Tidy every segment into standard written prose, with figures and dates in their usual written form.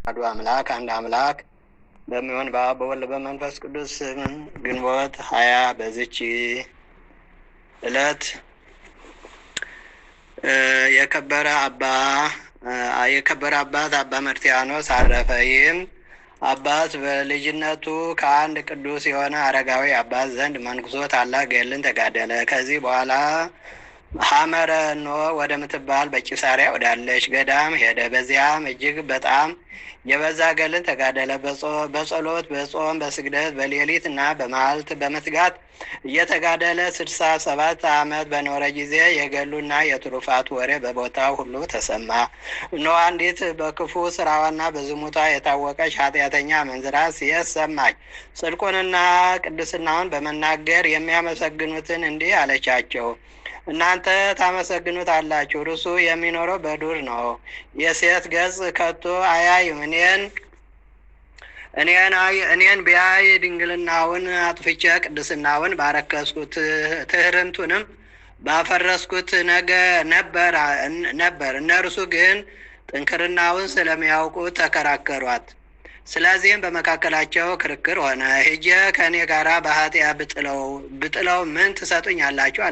አሐዱ አምላክ አንድ አምላክ በሚሆን በአብ በወልድ በመንፈስ ቅዱስ ግንቦት 20 በዚች ዕለት የከበረ አባት አባ መርትያኖስ አረፈ። ይህም አባት በልጅነቱ ከአንድ ቅዱስ የሆነ አረጋዊ አባት ዘንድ መንኩሶ ታላቅ ገድልን ተጋደለ። ከዚህ በኋላ ሐመረ ኖ ወደምትባል በቂሳሪያ ወዳለች ገዳም ሄደ። በዚያም እጅግ በጣም የበዛ ገድልን ተጋደለ። በጸሎት በጾም በስግደት በሌሊት እና በመዓልት በመትጋት እየተጋደለ 67 ዓመት በኖረ ጊዜ የገድሉና የትሩፋቱ ወሬ በቦታው ሁሉ ተሰማ። እነሆ አንዲት በክፉ ስራዋና በዝሙቷ የታወቀች ኃጢአተኛ አመንዝራ ሴት ሰማች። ጽድቁንና ቅድስናውን በመናገር የሚያመሰግኑትን እንዲህ አለቻቸው፣ እናንተ ታመሰግኑት አላችሁ፣ እርሱ የሚኖረው በዱር ነው። የሴት ገጽ ከቶ አያይም። እኔን ቢያይ ድንግልናውን አጥፍቼ ቅድስናውን ባረከስኩት ትህርምቱንም ባፈረስኩት ነበር። እነርሱ ግን ጥንክርናውን ስለሚያውቁት ተከራከሯት። ስለዚህም በመካከላቸው ክርክር ሆነ። ሂጄ ከእኔ ጋር በኃጢአት ብጥለው ምን ትሰጡኛላችሁ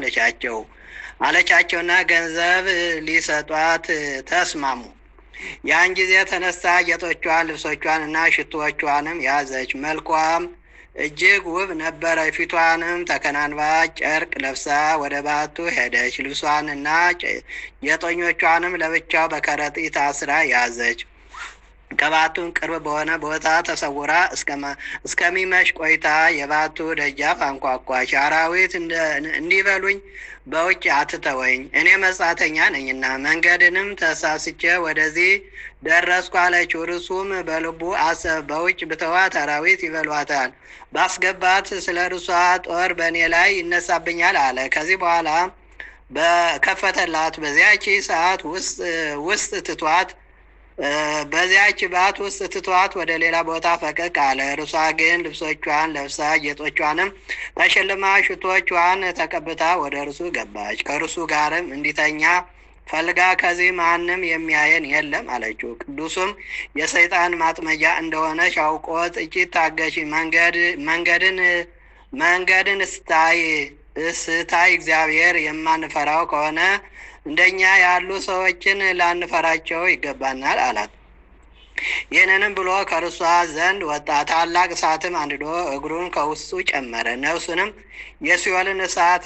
አለቻቸውና ገንዘብ ሊሰጧት ተስማሙ። ያን ጊዜ ተነስታ ጌጦቿን ልብሶቿን እና ሽቶዎቿንም ያዘች። መልኳም እጅግ ውብ ነበረ። ፊቷንም ተከናንባ ጨርቅ ለብሳ ወደ ባቱ ሄደች። ልብሷንና ጌጦኞቿንም ለብቻው በከረጢት አስራ ያዘች። ከባቱን ቅርብ በሆነ ቦታ ተሰውራ እስከሚመሽ ቆይታ የባቱ ደጃፍ አንኳኳች። አራዊት እንዲበሉኝ በውጭ አትተወኝ፣ እኔ መጻተኛ ነኝና መንገድንም ተሳስቼ ወደዚህ ደረስኩ አለችው። እርሱም በልቡ አሰብ፣ በውጭ ብተዋት አራዊት ይበሏታል፣ ባስገባት ስለ እርሷ ጦር በእኔ ላይ ይነሳብኛል አለ። ከዚህ በኋላ በከፈተላት በዚያች ሰዓት ውስጥ ትቷት ወደ ሌላ ቦታ ፈቀቅ አለ። እርሷ ግን ልብሶቿን ለብሳ ጌጦቿንም ተሸልማ ሽቶቿን ተቀብታ ወደ እርሱ ገባች። ከእርሱ ጋርም እንዲተኛ ፈልጋ ከዚህ ማንም የሚያየን የለም አለችው። ቅዱሱም የሰይጣን ማጥመጃ እንደሆነች አውቆ ጥቂት ታገሺ፣ መንገድን ስታይ እግዚአብሔር የማንፈራው ከሆነ እንደኛ ያሉ ሰዎችን ላንፈራቸው ይገባናል አላት። ይህንንም ብሎ ከእርሷ ዘንድ ወጣ። ታላቅ እሳትም አንድዶ እግሩን ከውስጡ ጨመረ። ነፍሱንም የሲኦልን እሳት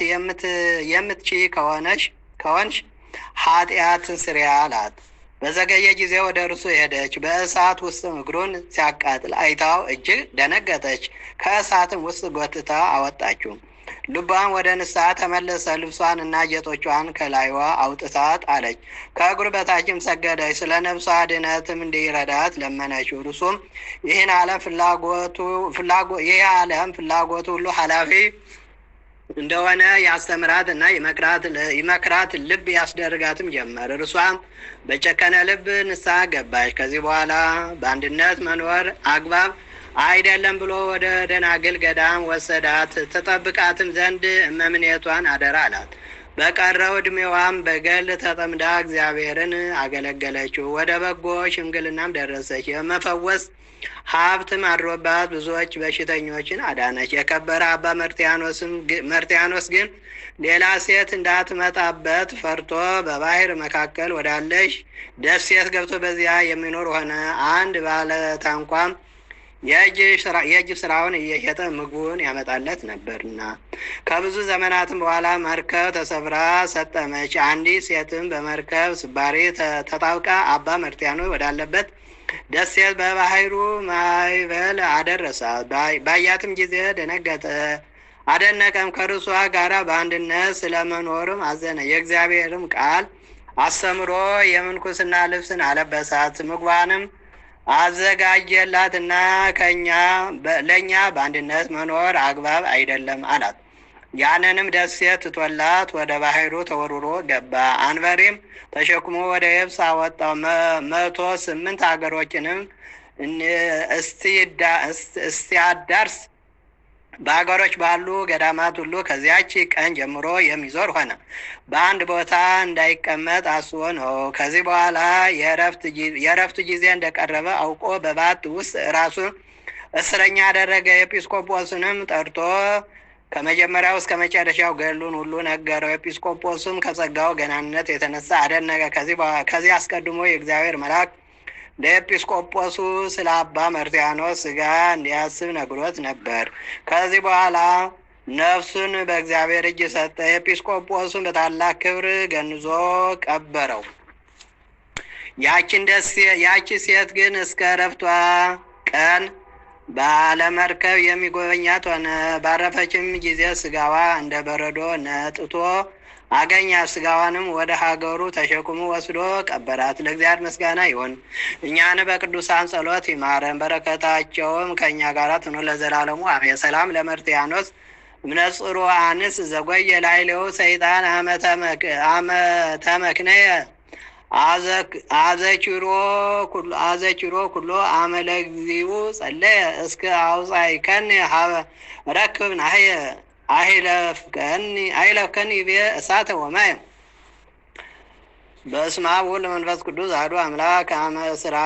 የምትችይ ከሆንሽ ኃጢአትን ስሪ አላት። በዘገየ ጊዜ ወደ እርሱ ሄደች። በእሳት ውስጥም እግሩን ሲያቃጥል አይታው እጅግ ደነገጠች። ከእሳትም ውስጥ ጎትታ አወጣችው። ልቧን ወደ ንስሐ ተመለሰ። ልብሷን እና ጌጦቿን ከላይዋ አውጥታ ጣለች። ከእግሩ በታችም ሰገደች። ስለ ነፍሷ ድነትም እንዲረዳት ለመነችው። እርሱም ይህ ዓለም ፍላጎቱ ሁሉ ኃላፊ እንደሆነ ያስተምራት እና ይመክራት ልብ ያስደርጋትም ጀመር። እርሷም በጨከነ ልብ ንስሐ ገባች። ከዚህ በኋላ በአንድነት መኖር አግባብ አይደለም ብሎ ወደ ደናግል ገዳም ወሰዳት። ተጠብቃትም ዘንድ እመምኔቷን አደራ አላት። በቀረው ዕድሜዋም በገድል ተጠምዳ እግዚአብሔርን አገለገለችው። ወደ በጎ ሽምግልናም ደረሰች። የመፈወስ ሀብትም አድሮባት ብዙዎች በሽተኞችን አዳነች። የከበረ አባ መርትያኖስ ግን ሌላ ሴት እንዳትመጣበት ፈርቶ በባህር መካከል ወዳለች ደሴት ገብቶ በዚያ የሚኖር ሆነ። አንድ ባለ ታንኳም የእጅ ስራውን እየሸጠ ምግቡን ያመጣለት ነበርና። ከብዙ ዘመናትም በኋላ መርከብ ተሰብራ ሰጠመች። አንዲት ሴትም በመርከብ ስባሪ ተጣብቃ አባ መርትያኖስ ወዳለበት ደሴት በባህሩ ማዕበል አደረሳት። ባያትም ጊዜ ደነገጠ፣ አደነቀም። ከእርሷ ጋር በአንድነት ስለመኖርም አዘነ። የእግዚአብሔርም ቃል አስተምሮ የምንኩስና ልብስን አለበሳት። ምግቧንም አዘጋጀላት እና ለእኛ በአንድነት መኖር አግባብ አይደለም አላት። ያንንም ደሴት ትቶላት ወደ ባህሩ ተወርውሮ ገባ። አንበሪም ተሸክሞ ወደ የብስ አወጣው። 108 ሀገሮችንም እስቲያዳርስ በአገሮች ባሉ ገዳማት ሁሉ ከዚያች ቀን ጀምሮ የሚዞር ሆነ። በአንድ ቦታ እንዳይቀመጥ አስቦ ነው። ከዚህ በኋላ የእረፍት ጊዜ እንደቀረበ አውቆ በባት ውስጥ ራሱን እስረኛ አደረገ። ኤጲስቆጶስንም ጠርቶ ከመጀመሪያው እስከ መጨረሻው ገድሉን ሁሉ ነገረው። ኤጲስቆጶስም ከጸጋው ገናንነት የተነሳ አደነቀ። ከዚህ አስቀድሞ የእግዚአብሔር መልአክ ለኤጲስቆጶሱ ስለ አባ መርትያኖስ ሥጋ እንዲያስብ ነግሮት ነበር። ከዚህ በኋላ ነፍሱን በእግዚአብሔር እጅ ሰጠ። ኤጲስቆጶሱን በታላቅ ክብር ገንዞ ቀበረው። ያቺ ሴት ግን እስከ ዕረፍቷ ቀን ባለመርከብ የሚጎበኛት ሆነ። ባረፈችም ጊዜ ሥጋዋ እንደ በረዶ ነጥቶ አገኛት። ሥጋዋንም ወደ ሀገሩ ተሸክሞ ወስዶ ቀበራት። ለእግዚአብሔር ምስጋና ይሁን፣ እኛን በቅዱሳን ጸሎት ይማረን፣ በረከታቸውም ከእኛ ጋር ትኑር ለዘላለሙ አሜን። ሰላም ለመርትያኖስ እምነጽሮ አንስ ዘጎየ ላዕሌሁ ሰይጣን አመተመክነየ አዘኪሮ ኩሎ አመለግዚኡ ጸለየ እስከ አውፃእከኒ ሀበ ረክብ ናህየ አይለፍከኒ ቤ እሳተ ወማየ። በስመ አብ ወወልድ ወመንፈስ ቅዱስ አሐዱ አምላክ። አመ ዕስራ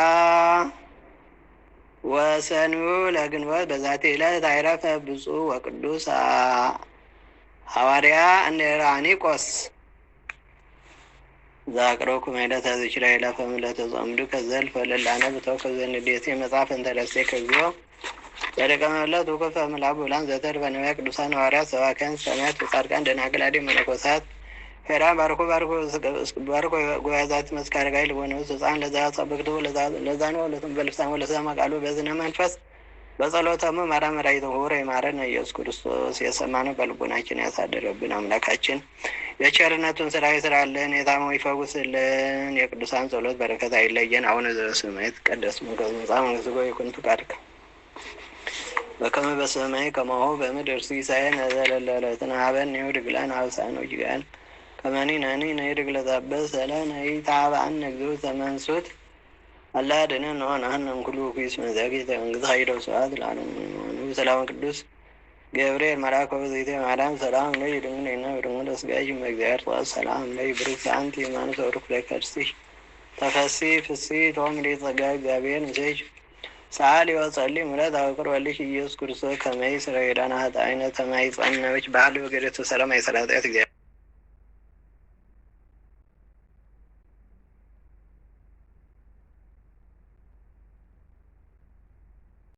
ወሰንዩ ለግንቦት በዛቲ ዕለት አይረፈ ብፁዕ ወቅዱስ ሐዋርያ እንድራኒቆስ ዛቅረብኩ ማይለት ዝችላ ይለፈም ለተጾምዱ ከዘልፈ ለላነ ብተው ከዘንዴቴ መጽሐፍ እንተለሴ ከዚዮ በደቀ መለት ውክፈ ምላቡ ብላን ዘተር በነቢያ ቅዱሳን ሐዋርያት ሰባክያን ሰማያት ጻድቃን ደናግል አዲ መነኮሳት ሄራን ባርኮ ጉባኤዛት መስካረ ጋይ ልቦነ ህፃን ለዛ ጸብቅቶ ለዛ ነው ለቱም በልሳን ወለሰማ ቃሉ በዝነ መንፈስ በጸሎተሙ መራመራይቶ ሆረ ይማረን ኢየሱስ ክርስቶስ። የሰማነው በልቦናችን ያሳደረብን አምላካችን የቸርነቱን ስራ ይስራልን፣ የታመሙ ይፈውስልን። የቅዱሳን ጸሎት በረከት አይለየን። አቡነ ዘበሰማይ ይትቀደስ ስምከ ወይምጻእ መንግሥትከ ወይኩን ፈቃድከ በከመ በሰማይ ከማሁ በምድር ሲሳየነ ዘለለዕለትነ ሀበነ ኅድግ ለነ አበሳነ ወጌጋየነ ከመ ንሕነኒ ንኅድግ ለዘአበሰ ለነ ኢታብአነ እግዚኦ ዘመንሱት አላ አድኅነነ ወነሐነ እምኩሉ ኩይስ መዛግብተ መንግሥትከ ኃይለ ወስብሐት ለዓለሙ። ሰላም ቅዱስ ገብርኤል መልአከ ወዘይቴ ማርያም ሰላም ለኪ ድንግል ወድንግል ሥጋኪ እምእግዚአብሔር ጸባኦት ሰላም ለኪ ብርክት አንቲ እማኑስ ወሩክ ለከርስኪ ተፈሥሒ ፍሥሕት ወምልዕተ ጸጋ እግዚአብሔር ምስሌኪ ሰአሊ ወጸልይ ምሕረተ ፍቅር ወልድኪ ኢየሱስ ክርስቶስ ከመ ይስረይ ኃጣውኢነ ተማኅፀነብኪ በኃይል ወገደተ ሰላም አይሠራ ኃጢአት እግዚአብሔር